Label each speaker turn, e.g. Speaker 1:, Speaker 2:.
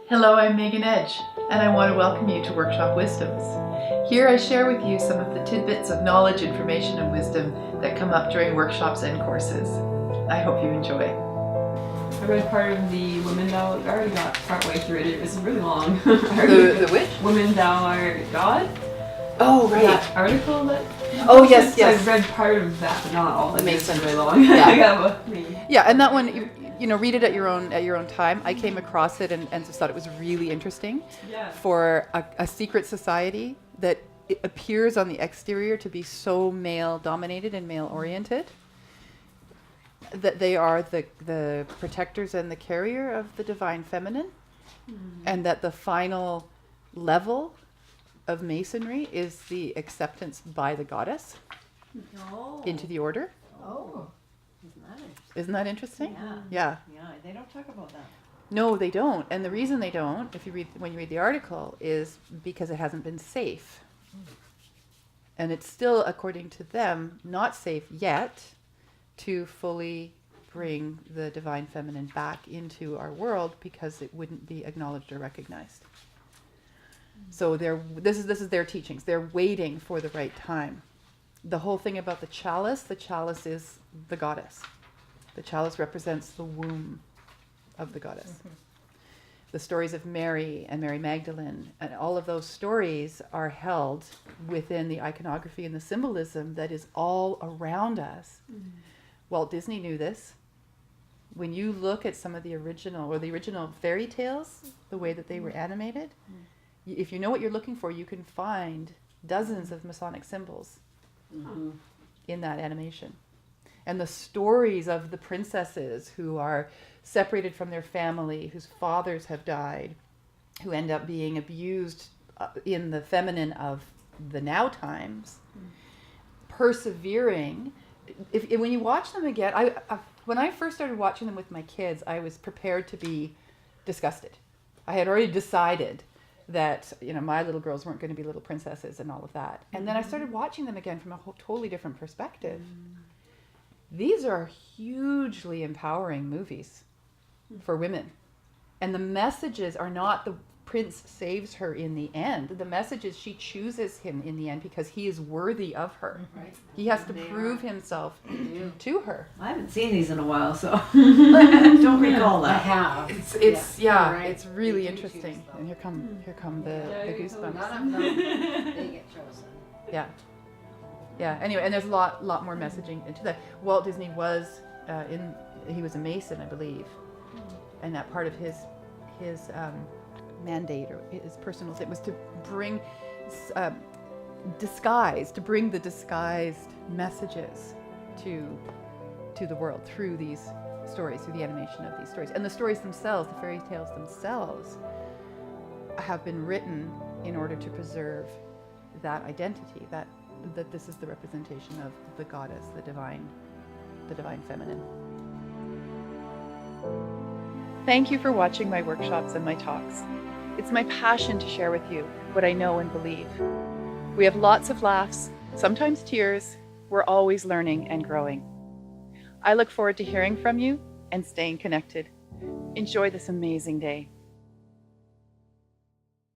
Speaker 1: Hello, I'm Megan Edge, and I want to welcome you to Workshop Wisdoms. Here I share with you some of the tidbits of knowledge, information, and wisdom that come up during workshops and courses. I hope you enjoy.
Speaker 2: I read part of the Women Thou, I already got partway through it, it was really long.
Speaker 1: The which?
Speaker 2: Women Thou Art God?
Speaker 1: Oh, right.
Speaker 2: That article that...
Speaker 1: Oh, yes, yes.
Speaker 2: I read part of that, but not all.
Speaker 1: That makes
Speaker 2: sense.
Speaker 1: sense.
Speaker 2: Really long.
Speaker 1: Yeah, and that one, you know, read it at your own time. I came across it and just thought it was really interesting for a secret society that it appears on the exterior to be so male-dominated and male-oriented, that they are the protectors and the carrier of the divine feminine, and that the final level of Masonry is the acceptance by the goddess into the order.
Speaker 3: Oh,
Speaker 1: Isn't that interesting?
Speaker 3: Yeah, they don't talk about that.
Speaker 1: No, they don't. And the reason they don't, when you read the article, is because it hasn't been safe. And it's still, according to them, not safe yet to fully bring the divine feminine back into our world because it wouldn't be acknowledged or recognized. So this is their teachings. They're waiting for the right time. The whole thing about the chalice is the goddess. The chalice represents the womb of the goddess. Mm-hmm. The stories of Mary and Mary Magdalene and all of those stories are held within the iconography and the symbolism that is all around us. Mm-hmm. Walt Disney knew this. When you look at some of the original fairy tales, the way that they were animated, if you know what you're looking for, you can find dozens of Masonic symbols in that animation. And the stories of the princesses who are separated from their family, whose fathers have died, who end up being abused in the feminine of the now times, persevering. When you watch them again, when I first started watching them with my kids, I was prepared to be disgusted. I had already decided that, you know, my little girls weren't going to be little princesses and all of that. And then I started watching them again from a totally different perspective. These are hugely empowering movies for women. And the messages are not the prince saves her in the end. The message is she chooses him in the end because he is worthy of her. Right. He has to prove himself to her.
Speaker 3: I haven't seen these in a while, so I don't recall that.
Speaker 4: I have.
Speaker 1: It's really interesting. And here come the goosebumps.
Speaker 4: None of them, they get chosen.
Speaker 1: Yeah. Anyway, and there's a lot more messaging into that. Walt Disney was he was a Mason, I believe, and that part of his mandate or his personal thing was to bring bring the disguised messages to the world through these stories, through the animation of these stories. And the stories themselves, the fairy tales themselves, have been written in order to preserve that identity, that this is the representation of the goddess, the divine feminine. Thank you for watching my workshops and my talks. It's my passion to share with you what I know and believe. We have lots of laughs, sometimes tears. We're always learning and growing. I look forward to hearing from you and staying connected. Enjoy this amazing day.